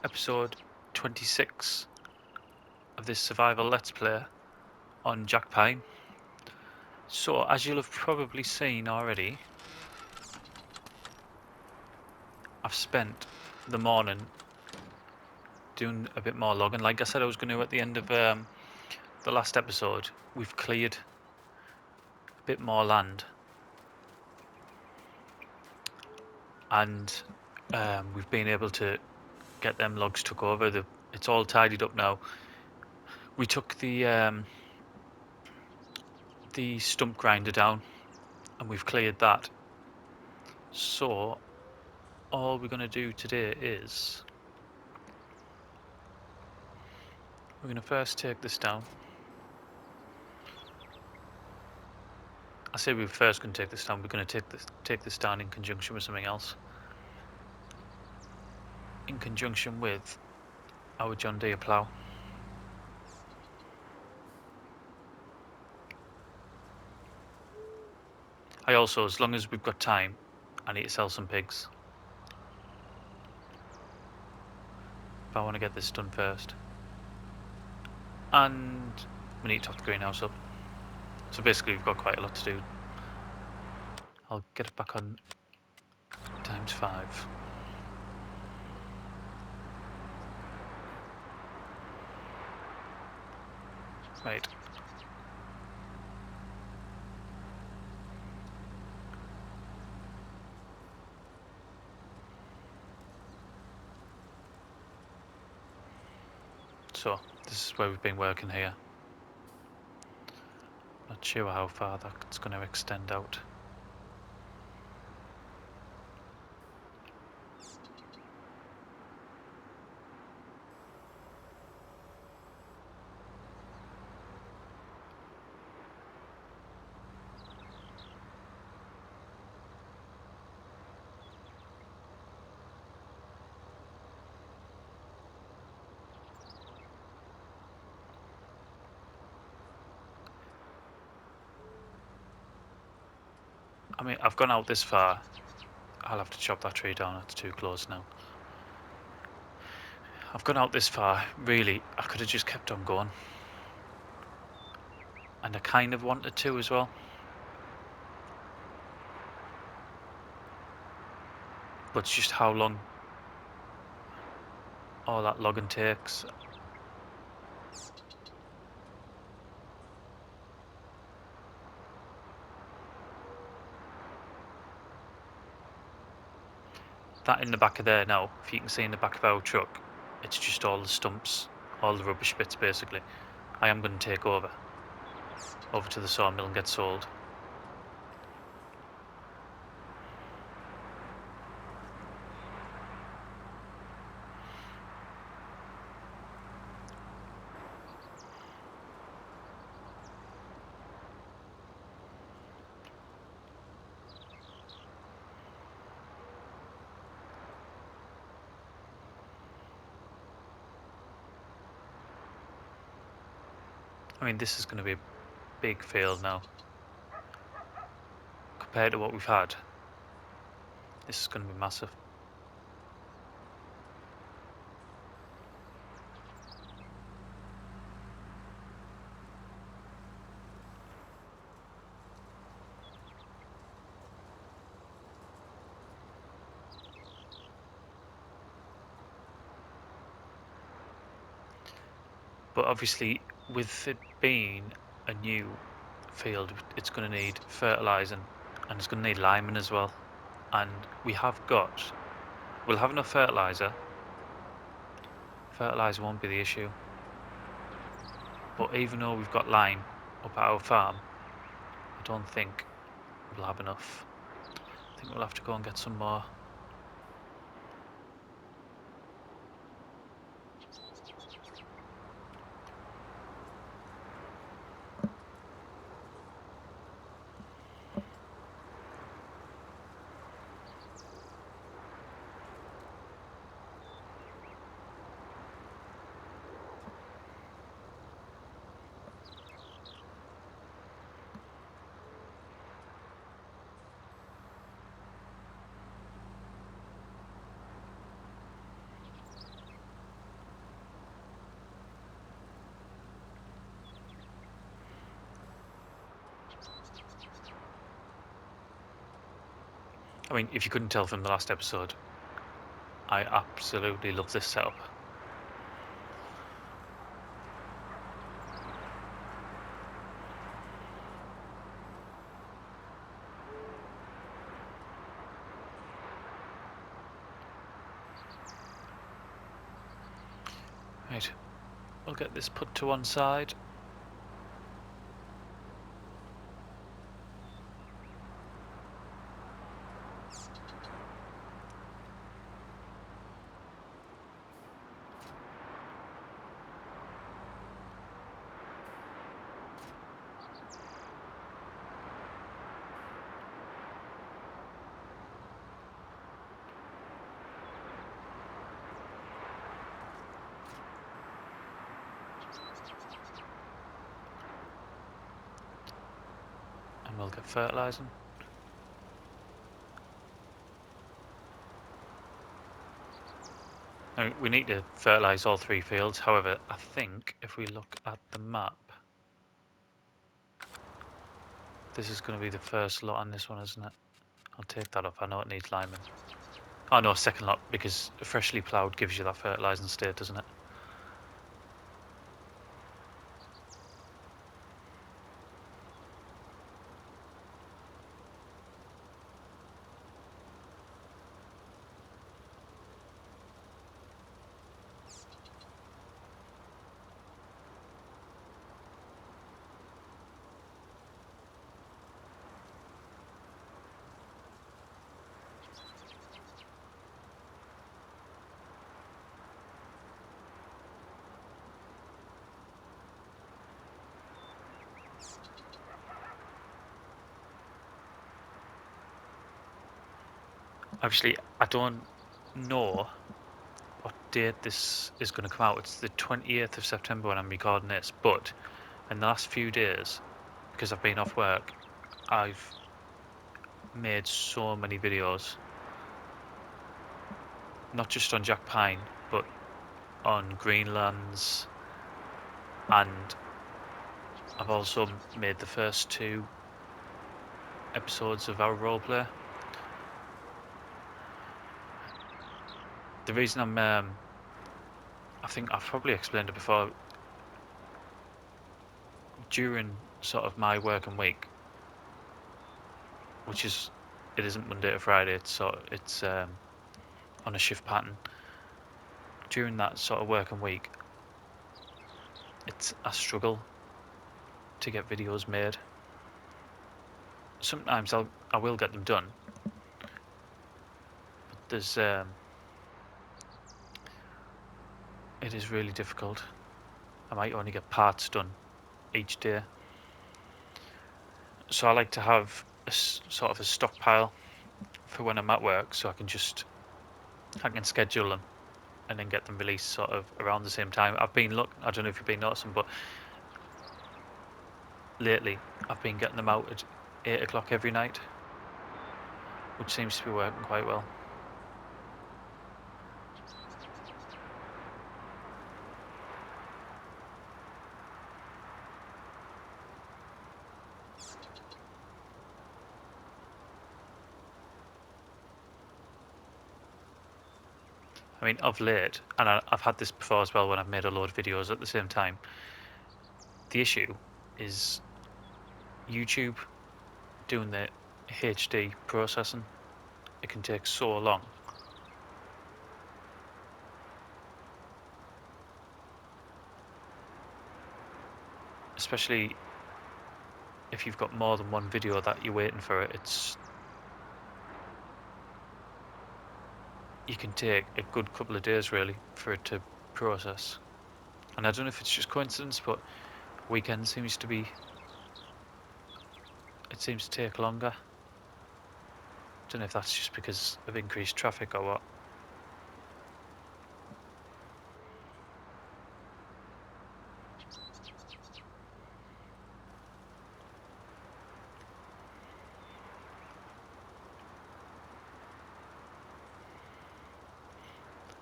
episode 26 of this survival let's play on Jack Pine. So, as you'll have probably seen already, I've spent the morning doing a bit more logging. Like I said I was going to at the end of the last episode, we've cleared a bit more land and we've been able to get them logs took over. It's all tidied up now. We took the stump grinder down and we've cleared that. So all we're going to do today is we're going to first take this down. I say we're first going to take this down. We're going to take this down in conjunction with something else. In conjunction with our John Deere plough. I also, as long as we've got time, I need to sell some pigs. If I want to get this done first. And we need to top the greenhouse up. So basically we've got quite a lot to do. I'll get it back on ×5. Right. So, this is where we've been working here. Not sure how far that's going to extend out. I mean, I've gone out this far. I'll have to chop that tree down, it's too close now. I've gone out this far, really, I could have just kept on going. And I kind of wanted to as well. But it's just how long all that logging takes. That in the back of there now, if you can see in the back of our truck, it's just all the stumps, all the rubbish bits basically. I am going to take over to the sawmill and get sold. I mean, this is going to be a big field now. Compared to what we've had, this is going to be massive. But obviously, with it being a new field, it's going to need fertilising and it's going to need liming as well. And we'll have enough fertiliser. Fertiliser won't be the issue. But even though we've got lime up at our farm, I don't think we'll have enough. I think we'll have to go and get some more. I mean, if you couldn't tell from the last episode, I absolutely love this setup. Right, we'll get this put to one side. And we'll get fertilising. Now, we need to fertilise all 3 fields. However, I think if we look at the map, this is going to be the first lot on this one, isn't it? I'll take that off. I know it needs liming. Oh no, second lot, because freshly ploughed gives you that fertilising state, doesn't it? Actually, I don't know what date this is going to come out. It's the 28th of September when I'm recording this, but in the last few days, because I've been off work, I've made so many videos, not just on Jack Pine, but on Greenlands, and I've also made the first 2 episodes of our roleplay. The reason I think I've probably explained it before, during sort of my working week, which is, it isn't Monday to Friday, it's on a shift pattern. During that sort of working week, it's a struggle to get videos made. Sometimes I will get them done, but there's it is really difficult. I might only get parts done each day, so I like to have sort of a stockpile for when I'm at work, so I can schedule them and then get them released sort of around the same time. I don't know if you've been noticing, but lately I've been getting them out at 8 o'clock every night, which seems to be working quite well. I mean, of late, and I've had this before as well when I've made a load of videos at the same time, the issue is YouTube doing the HD processing. It can take so long. Especially if you've got more than one video that you're waiting for it, you can take a good couple of days really for it to process. And I don't know if it's just coincidence, but weekend seems to take longer. I don't know if that's just because of increased traffic or what.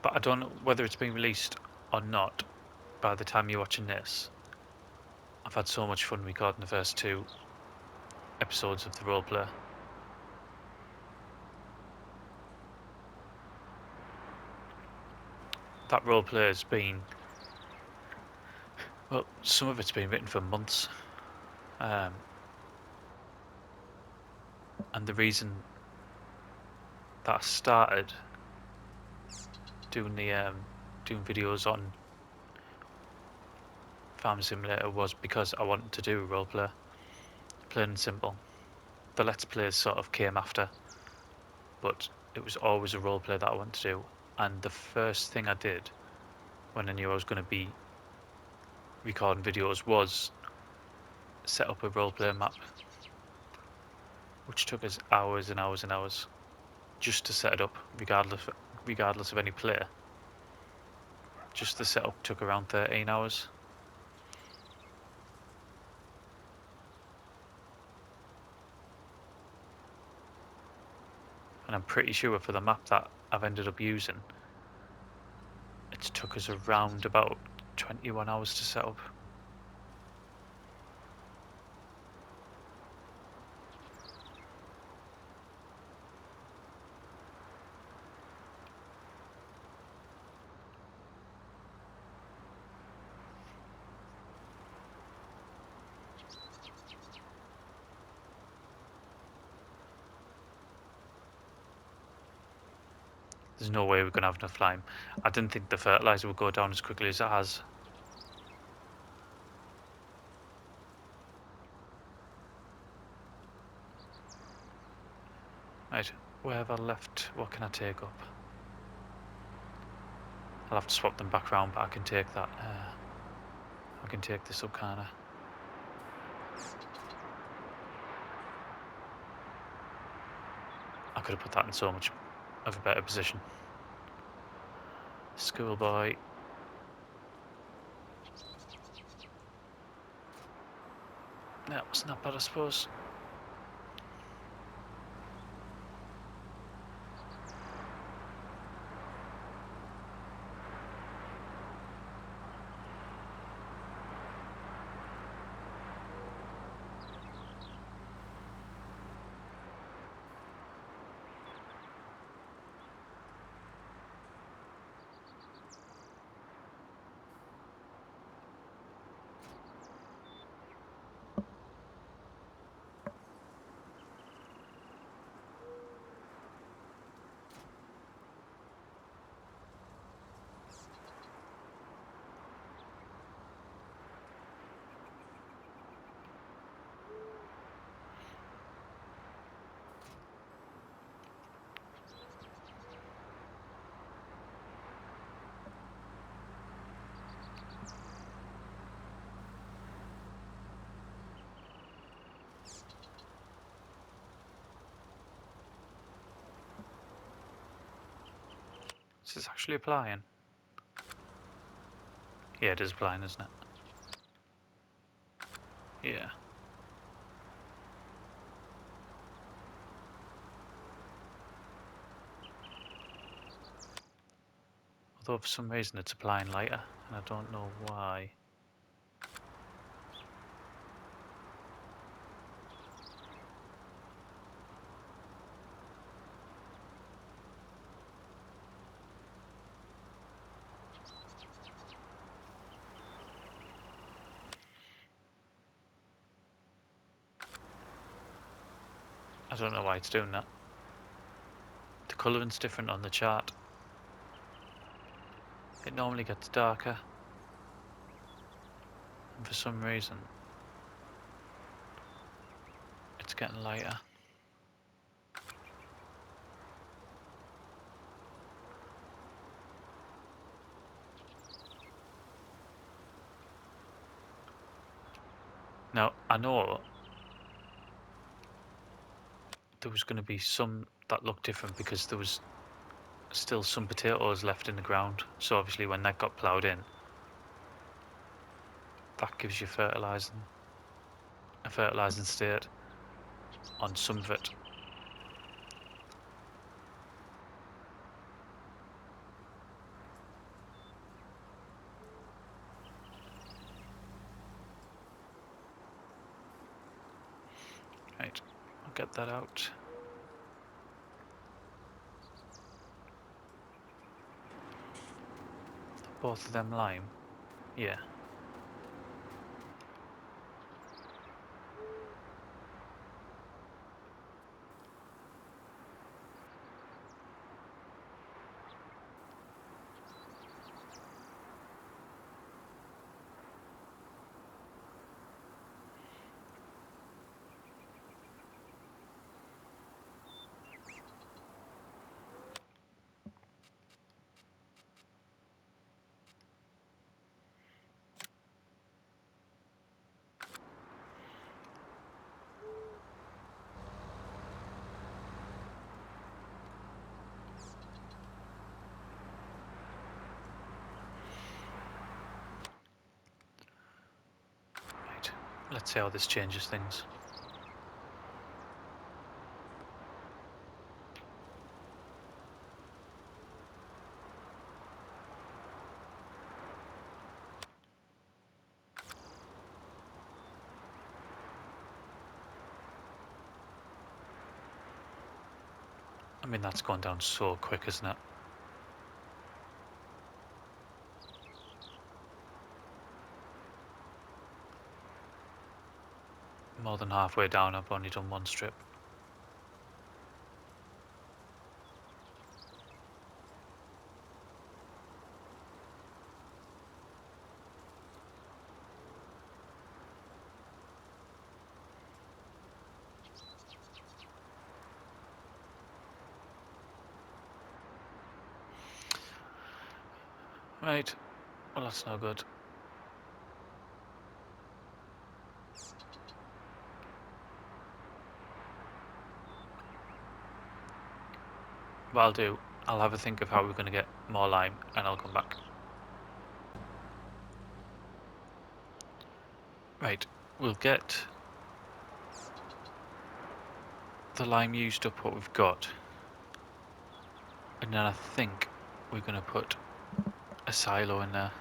But I don't know whether it's been released or not by the time you're watching this. I've had so much fun recording the first 2 episodes of the roleplay. that roleplay has been, well, some of it's been written for months, and the reason that I started doing doing videos on Farm Simulator was because I wanted to do a roleplay, plain and simple. The Let's Plays sort of came after, but it was always a roleplay that I wanted to do. And the first thing I did when I knew I was going to be recording videos was set up a roleplay map, which took us hours and hours and hours just to set it up, regardless of any player. Just the setup took around 13 hours. And I'm pretty sure for the map that I've ended up using, it took us around about 21 hours to set up. There's no way we're going to have enough lime. I didn't think the fertilizer would go down as quickly as it has. Right, where have I left? What can I take up? I'll have to swap them back around, but I can take that. I can take this up, can't I? I could have put that in so much of a better position. Schoolboy. No, it's not bad, I suppose. This is actually applying. Yeah, it is applying, isn't it? Yeah. Although for some reason it's applying lighter, and I don't know why. I don't know why it's doing that. The colouring's different on the chart. It normally gets darker, and for some reason it's getting lighter. Now, I know there was going to be some that looked different because there was still some potatoes left in the ground. So obviously when that got ploughed in, that gives you a fertilising state on some of it. Right, I'll get that out. both of them lime? Yeah. Right. Let's see how this changes things. I mean, that's gone down so quick, isn't it? More than halfway down, I've only done one strip. Right, well that's no good. What I'll do, I'll have a think of how we're going to get more lime and I'll come back. Right, we'll get the lime used up what we've got. And then I think we're going to put a silo in there.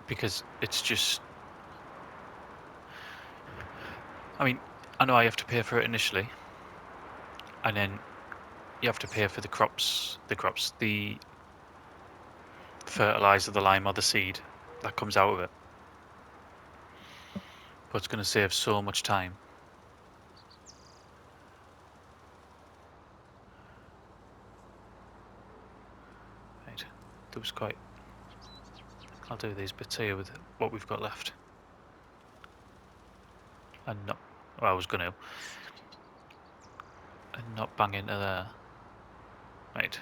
Because it's just... I mean, I know I have to pay for it initially. And then you have to pay for the fertilizer, the lime or the seed that comes out of it. But it's going to save so much time. Right, that was quite... I'll do these bits here with what we've got left. And not... Well, I was going to. And not bang into there. Right.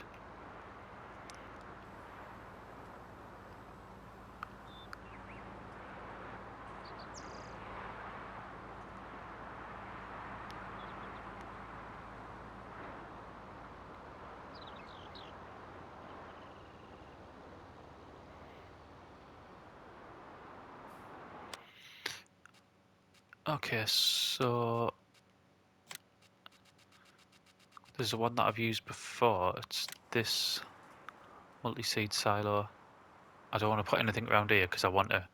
Okay, so there's the one that I've used before. It's this multi-seed silo. I don't want to put anything around here because I want to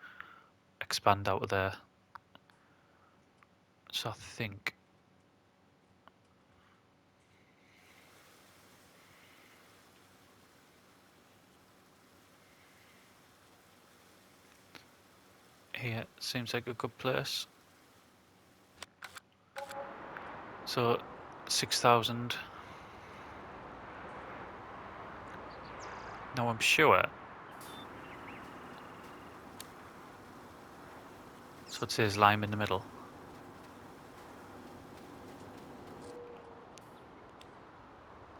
expand out of there. So I think here seems like a good place. So 6,000. Now I'm sure. So it says lime in the middle.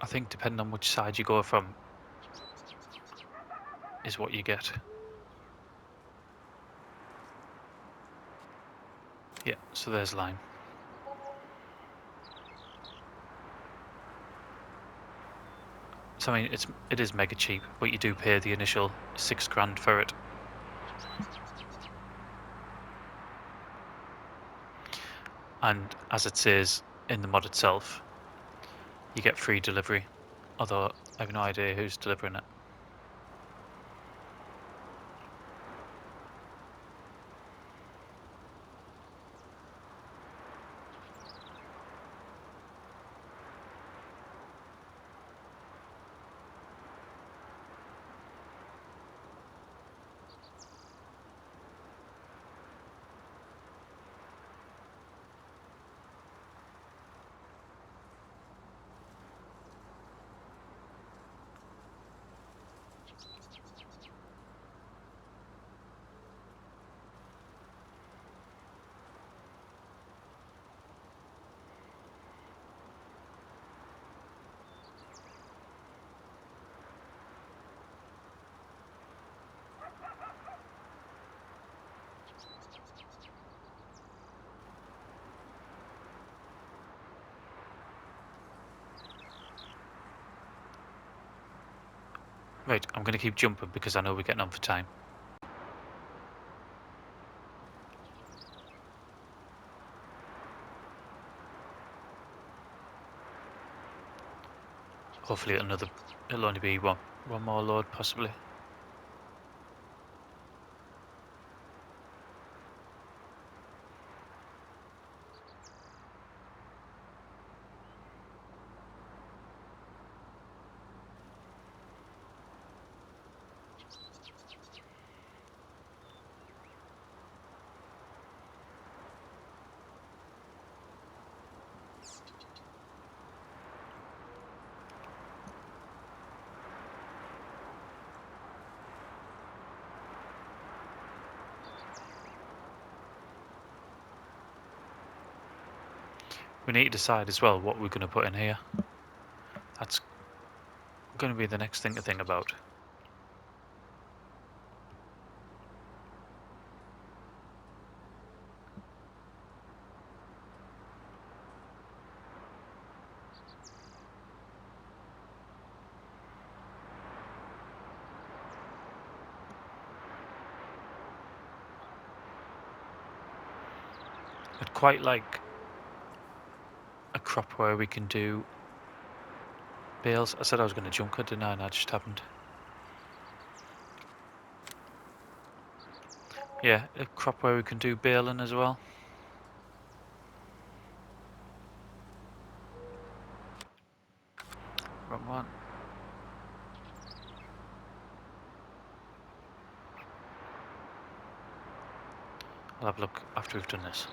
I think depending on which side you go from is what you get. Yeah, so there's lime. So I mean, it is mega cheap, but you do pay the initial £6,000 for it. And as it says in the mod itself, you get free delivery. Although I have no idea who's delivering it. Right, I'm going to keep jumping because I know we're getting on for time. Hopefully it'll only be one more load possibly. We need to decide as well what we're going to put in here. That's going to be the next thing to think about. I'd quite like a crop where we can do bales. I said I was going to junk it, didn't I? And I just haven't. Yeah, a crop where we can do baling as well. Wrong one. I'll have a look after we've done this.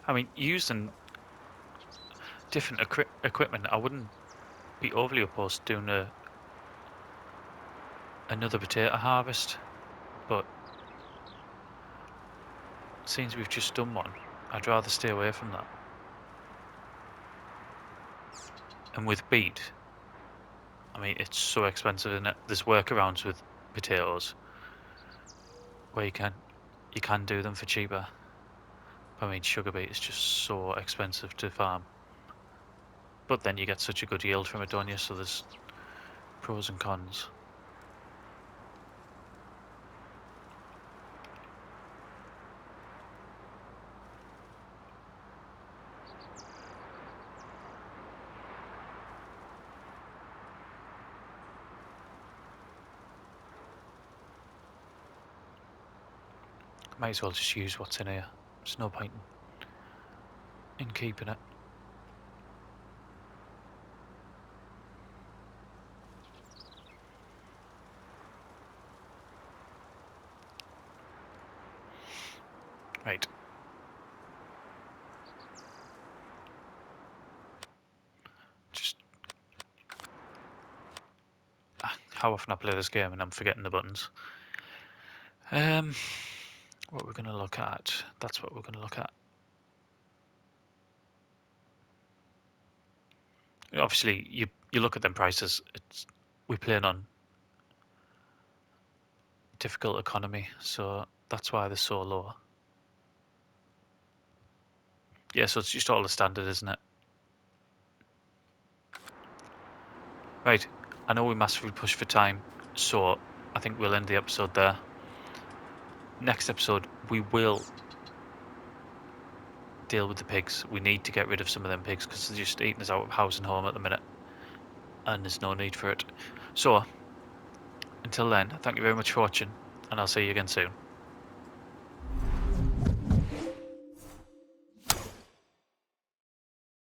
I mean, using different equipment, I wouldn't be overly opposed to doing another potato harvest, but since we've just done one, I'd rather stay away from that. And with beet, I mean, it's so expensive, isn't it? There's workarounds with potatoes where you can do them for cheaper. I mean, sugar beet is just so expensive to farm. But then you get such a good yield from it, don't you? So there's pros and cons. Might as well just use what's in here. There's no point in keeping it. Right. Just how often I play this game and I'm forgetting the buttons. What we're going to look at. That's what we're going to look at. Obviously, you look at them prices. We're playing on difficult economy, so that's why they're so low. Yeah, so it's just all the standard, isn't it? Right. I know we massively push for time, so I think we'll end the episode there. Next episode, we will deal with the pigs. We need to get rid of some of them pigs because they're just eating us out of house and home at the minute, and there's no need for it. So, until then, thank you very much for watching, and I'll see you again soon.